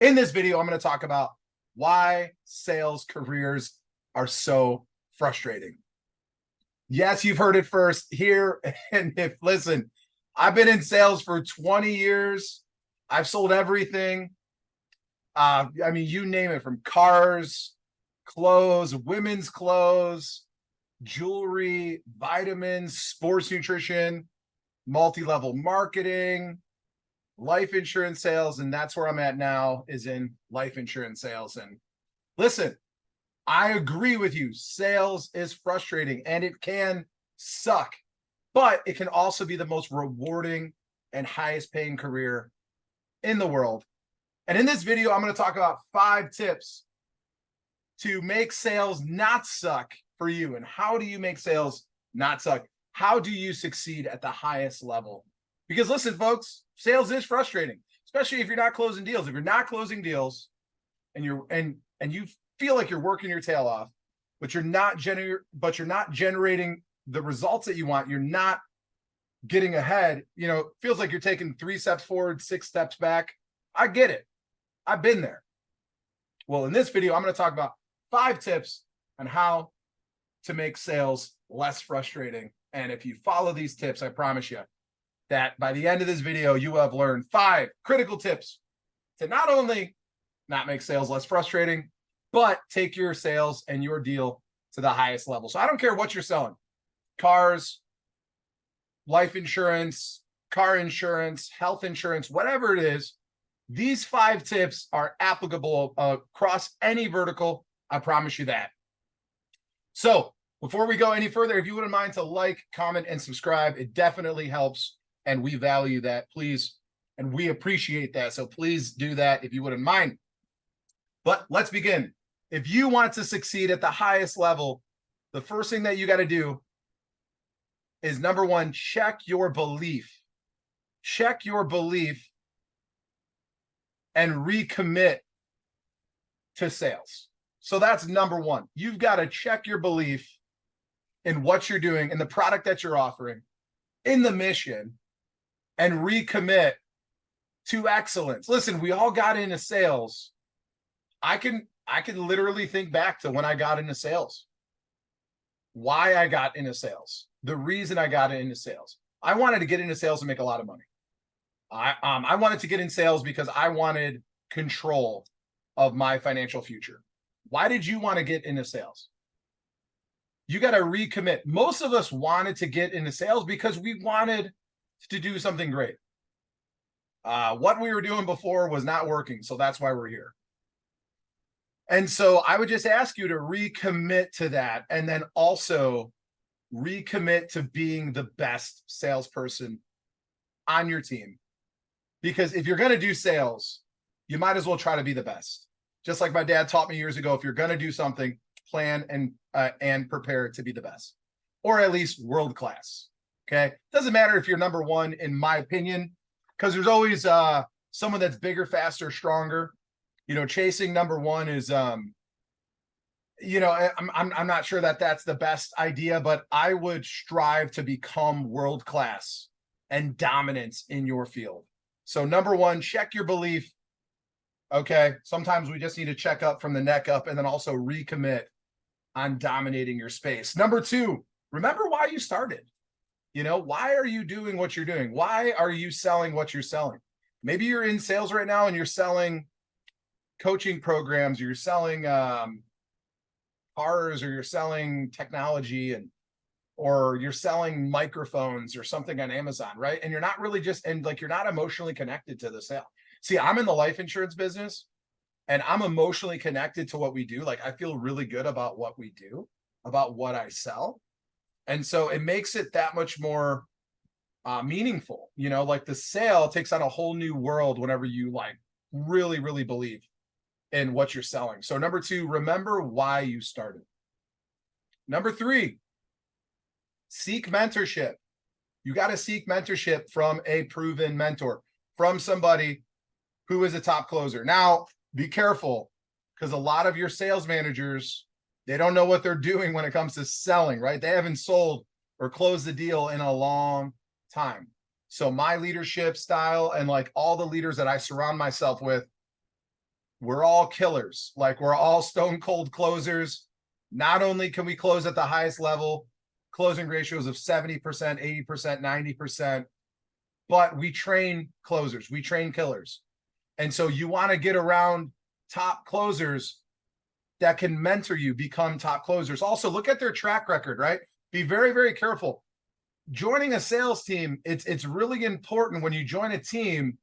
In this video, I'm going to talk about why sales careers are so frustrating. Yes, you've heard it first here. And listen, I've been in sales for 20 years. I've sold everything. You name it, from cars, clothes, women's clothes, jewelry, vitamins, sports nutrition, multi-level marketing, life insurance sales. And that's where I'm at now, is in life insurance sales. And listen, I agree with you. Sales is frustrating and it can suck, but it can also be the most rewarding and highest paying career in the world. And in this video, I'm going to talk about 5 tips to make sales not suck for you. And how do you make sales not suck? How do you succeed at the highest level? Because listen, folks, sales is frustrating, especially if you're not closing deals. If you're not closing deals and you feel like you're working your tail off, but you're not generating the results that you want, you're not getting ahead, it feels like you're taking 3 steps forward, 6 steps back. I get it. I've been there. Well, in this video, I'm going to talk about 5 tips on how to make sales less frustrating. And if you follow these tips, I promise you that by the end of this video, you will have learned 5 critical tips to not only not make sales less frustrating, but take your sales and your deal to the highest level. So I don't care what you're selling: cars, life insurance, car insurance, health insurance, whatever it is. These 5 tips are applicable across any vertical. I promise you that. So before we go any further, if you wouldn't mind to like, comment, and subscribe, it definitely helps. And we value that, please. And we appreciate that. So please do that if you wouldn't mind. But let's begin. If you want to succeed at the highest level, the first thing that you got to do is, number 1, check your belief. Check your belief and recommit to sales. So that's number 1. You've got to check your belief in what you're doing, in the product that you're offering, in the mission, and recommit to excellence. Listen, we all got into sales. I can literally think back to when I got into sales, why I got into sales, the reason I got into sales. I wanted to get into sales and make a lot of money. I wanted to get in sales because I wanted control of my financial future. Why did you want to get into sales? You got to recommit. Most of us wanted to get into sales because we wanted to do something great. What we were doing before was not working, so that's why we're here. And so I would just ask you to recommit to that, and then also recommit to being the best salesperson on your team. Because if you're going to do sales, you might as well try to be the best. Just like my dad taught me years ago, if you're going to do something, plan and prepare to be the best, or at least world class. Okay, doesn't matter if you're number 1, in my opinion, because there's always someone that's bigger, faster, stronger. Chasing number 1 is I'm not sure that that's the best idea, but I would strive to become world class and dominance in your field. So number 1, check your belief. Okay, sometimes we just need to check up from the neck up, and then also recommit on dominating your space. Number 2, remember why you started. Why are you doing what you're doing? Why are you selling what you're selling? Maybe you're in sales right now and you're selling coaching programs, or you're selling cars, or you're selling technology, or you're selling microphones or something on Amazon, right? And you're not really you're not emotionally connected to the sale. See, I'm in the life insurance business and I'm emotionally connected to what we do. Like, I feel really good about what we do, about what I sell. And so it makes it that much more meaningful. Like, the sale takes on a whole new world whenever you really, really believe in what you're selling. So number 2, remember why you started. Number 3, seek mentorship. You got to seek mentorship from a proven mentor, from somebody who is a top closer. Now, be careful, because a lot of your sales managers, they don't know what they're doing when it comes to selling, right? They haven't sold or closed the deal in a long time. So my leadership style, and all the leaders that I surround myself with, we're all killers. Like, we're all stone cold closers. Not only can we close at the highest level, closing ratios of 70%, 80%, 90%, but we train closers, we train killers. And so you want to get around top closers that can mentor you become top closers. Also, look at their track record, right? Be very, very careful. Joining a sales team, it's really important when you join a team,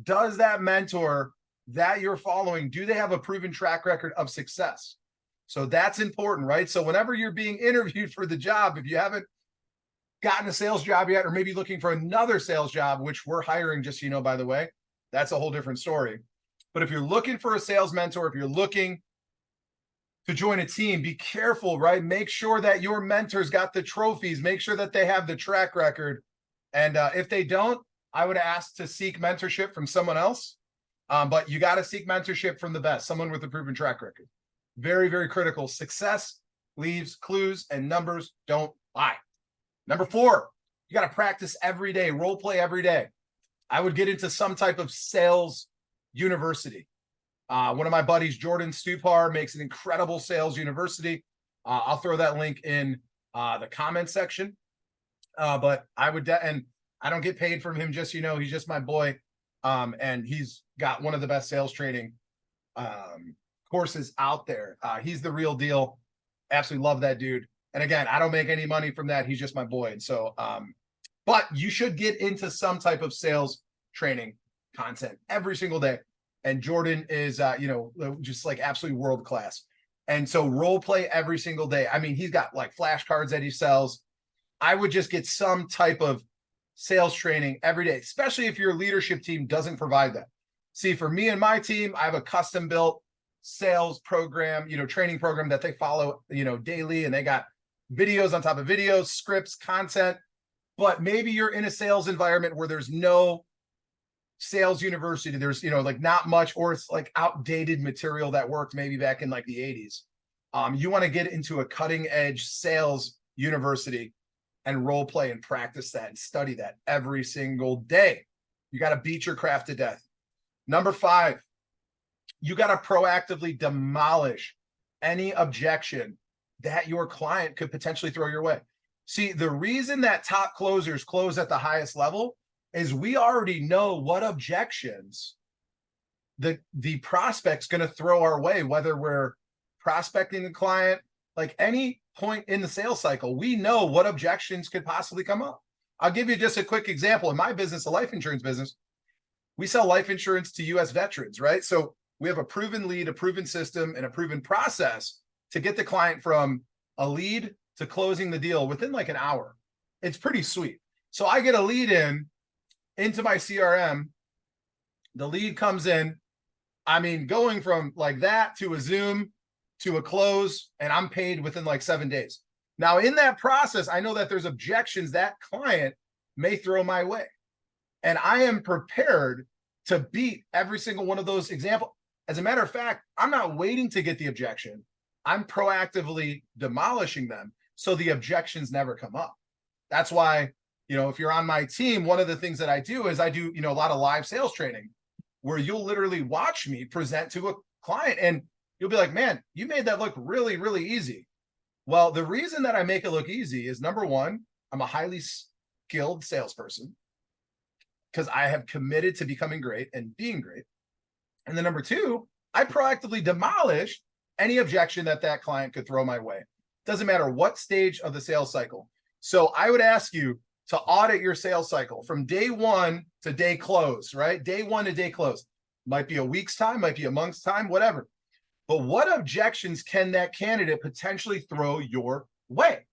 does that mentor that you're following, do they have a proven track record of success? So that's important, right? So whenever you're being interviewed for the job, if you haven't gotten a sales job yet, or maybe looking for another sales job, which we're hiring, just so you know, by the way, that's a whole different story. But if you're looking for a sales mentor, if you're looking to join a team, be careful, right? Make sure that your mentor's got the trophies, make sure that they have the track record. And if they don't, I would ask to seek mentorship from someone else. But you got to seek mentorship from the best, someone with a proven track record. Very, very critical. Success leaves clues and numbers don't lie. Number 4, you got to practice every day, role play every day. I would get into some type of sales university. One of my buddies, Jordan Stupar, makes an incredible sales university. I'll throw that link in the comment section. But I would, and I don't get paid from him, just, you know, he's just my boy. And he's got one of the best sales training courses out there. He's the real deal. Absolutely love that dude. And again, I don't make any money from that. He's just my boy. And so, but you should get into some type of sales training content every single day. And Jordan is, you know, just like absolutely world class. And so role play every single day. I mean, he's got like flashcards that he sells. I would just get some type of sales training every day, especially if your leadership team doesn't provide that. See, for me and my team, I have a custom built sales program, you know, training program that they follow, you know, daily, and they got videos on top of videos, scripts, content. But maybe you're in a sales environment where there's no sales university, there's, you know, like not much, or it's like outdated material that worked maybe back in like the 80s. You want to get into a cutting edge sales university and role play and practice that and study that every single day. You got to beat your craft to death. Number 5, you got to proactively demolish any objection that your client could potentially throw your way. See, the reason that top closers close at the highest level is we already know what objections the prospect's going to throw our way, whether we're prospecting the client, like any point in the sales cycle, we know what objections could possibly come up. I'll give you just a quick example. In my business, a life insurance business, we sell life insurance to US veterans, right? So we have a proven lead, a proven system, and a proven process to get the client from a lead to closing the deal within like an hour. It's pretty sweet. So I get a lead into my CRM. The lead comes in. I mean, going from like that to a Zoom to a close, and I'm paid within like 7 days. Now, in that process, I know that there's objections that client may throw my way. And I am prepared to beat every single one of those examples. As a matter of fact, I'm not waiting to get the objection. I'm proactively demolishing them so the objections never come up. That's why, you know, if you're on my team, one of the things that I do is I do, you know, a lot of live sales training where you'll literally watch me present to a client and you'll be like, man, you made that look really, really easy. Well, the reason that I make it look easy is, number 1, I'm a highly skilled salesperson because I have committed to becoming great and being great. And then number 2, I proactively demolish any objection that client could throw my way. Doesn't matter what stage of the sales cycle. So I would ask you to audit your sales cycle from day 1 to day close, right? Day 1 to day close. Might be a week's time, might be a month's time, whatever. But what objections can that candidate potentially throw your way?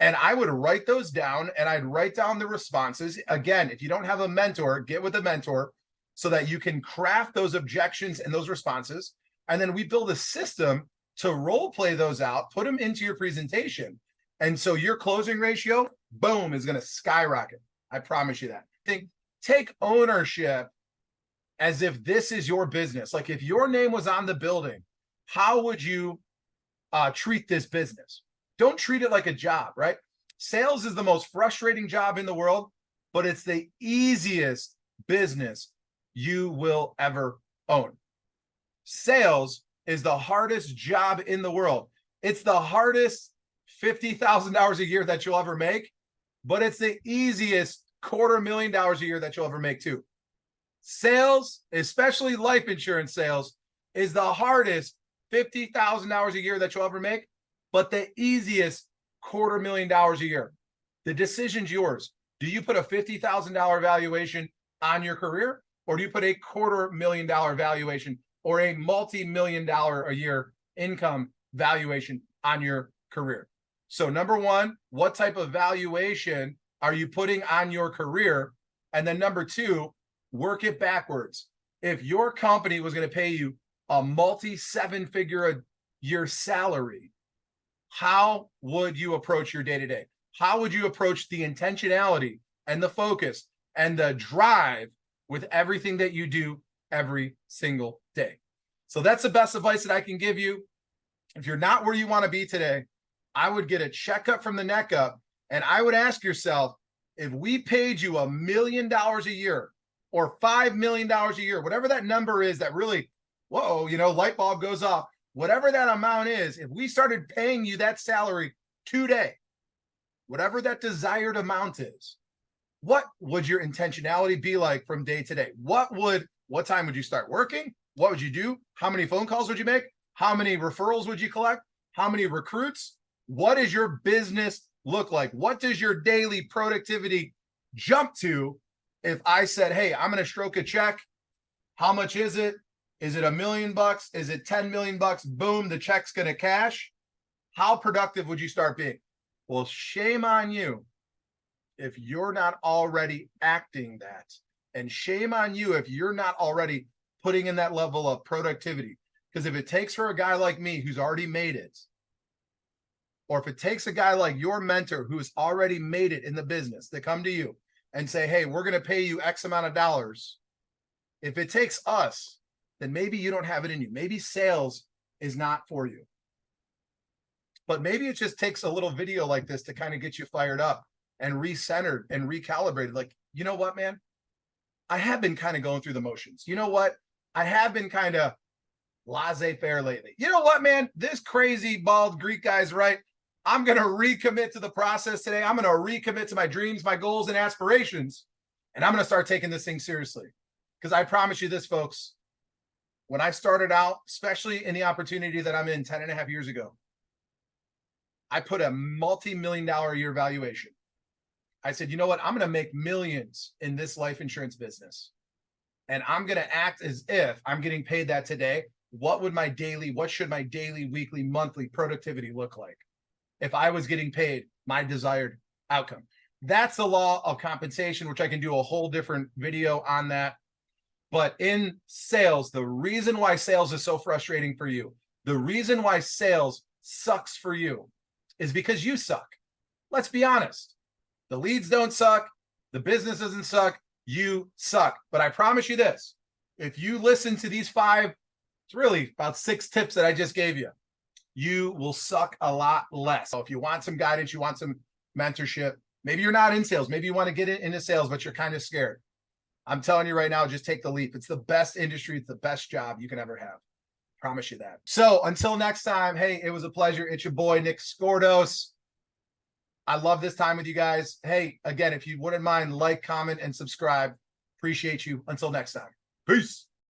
And I would write those down, and I'd write down the responses. Again, if you don't have a mentor, get with a mentor so that you can craft those objections and those responses. And then we build a system to role play those out, put them into your presentation. And so your closing ratio, boom, is going to skyrocket. I promise you that. Take ownership as if this is your business. Like if your name was on the building, how would you treat this business? Don't treat it like a job, right? Sales is the most frustrating job in the world, but it's the easiest business you will ever own. Sales is the hardest job in the world. It's the hardest $50,000 a year that you'll ever make, but it's the easiest $250,000 a year that you'll ever make too. Sales, especially life insurance sales, is the hardest $50,000 a year that you'll ever make, but the easiest $250,000 a year. The decision's yours. Do you put a $50,000 valuation on your career, or do you put a $250,000 valuation or a multi-million-dollar a year income valuation on your career? So number one, what type of valuation are you putting on your career? And then number two, work it backwards. If your company was going to pay you a multi-seven-figure a year salary, how would you approach your day-to-day? How would you approach the intentionality and the focus and the drive with everything that you do every single day? So that's the best advice that I can give you. If you're not where you want to be today, I would get a checkup from the neck up, and I would ask yourself, if we paid you $1 million a year or $5 million a year, whatever that number is that really, whoa, light bulb goes off, whatever that amount is, if we started paying you that salary today, whatever that desired amount is, what would your intentionality be like from day to day? What time would you start working? What would you do? How many phone calls would you make? How many referrals would you collect? How many recruits? What does your business look like? What does your daily productivity jump to if I said, hey, I'm going to stroke a check? How much is it? Is it $1 million? Is it $10 million? Boom, the check's going to cash. How productive would you start being? Well, shame on you if you're not already acting that. And shame on you if you're not already putting in that level of productivity. Because if it takes for a guy like me who's already made it, or if it takes a guy like your mentor who's already made it in the business to come to you and say, hey, we're going to pay you X amount of dollars. If it takes us, then maybe you don't have it in you. Maybe sales is not for you. But maybe it just takes a little video like this to kind of get you fired up and recentered and recalibrated. Like, you know what, man? I have been kind of going through the motions. You know what? I have been kind of laissez-faire lately. You know what, man? This crazy bald Greek guy's right. I'm going to recommit to the process today. I'm going to recommit to my dreams, my goals, and aspirations. And I'm going to start taking this thing seriously. Because I promise you this, folks, when I started out, especially in the opportunity that I'm in 10 and a half years ago, I put a multi-million-dollar a year valuation. I said, you know what? I'm going to make millions in this life insurance business. And I'm going to act as if I'm getting paid that today. What should my daily, weekly, monthly productivity look like if I was getting paid my desired outcome? That's the law of compensation, which I can do a whole different video on that. But in sales, the reason why sales is so frustrating for you, the reason why sales sucks for you is because you suck. Let's be honest. The leads don't suck. The business doesn't suck. You suck. But I promise you this, if you listen to these 5, it's really about 6 tips that I just gave you, you will suck a lot less. So if you want some guidance, you want some mentorship, maybe you're not in sales, maybe you want to get into sales, but you're kind of scared. I'm telling you right now, just take the leap. It's the best industry. It's the best job you can ever have. Promise you that. So until next time, hey, it was a pleasure. It's your boy, Nick Skordos. I love this time with you guys. Hey, again, if you wouldn't mind, like, comment, and subscribe. Appreciate you. Until next time. Peace.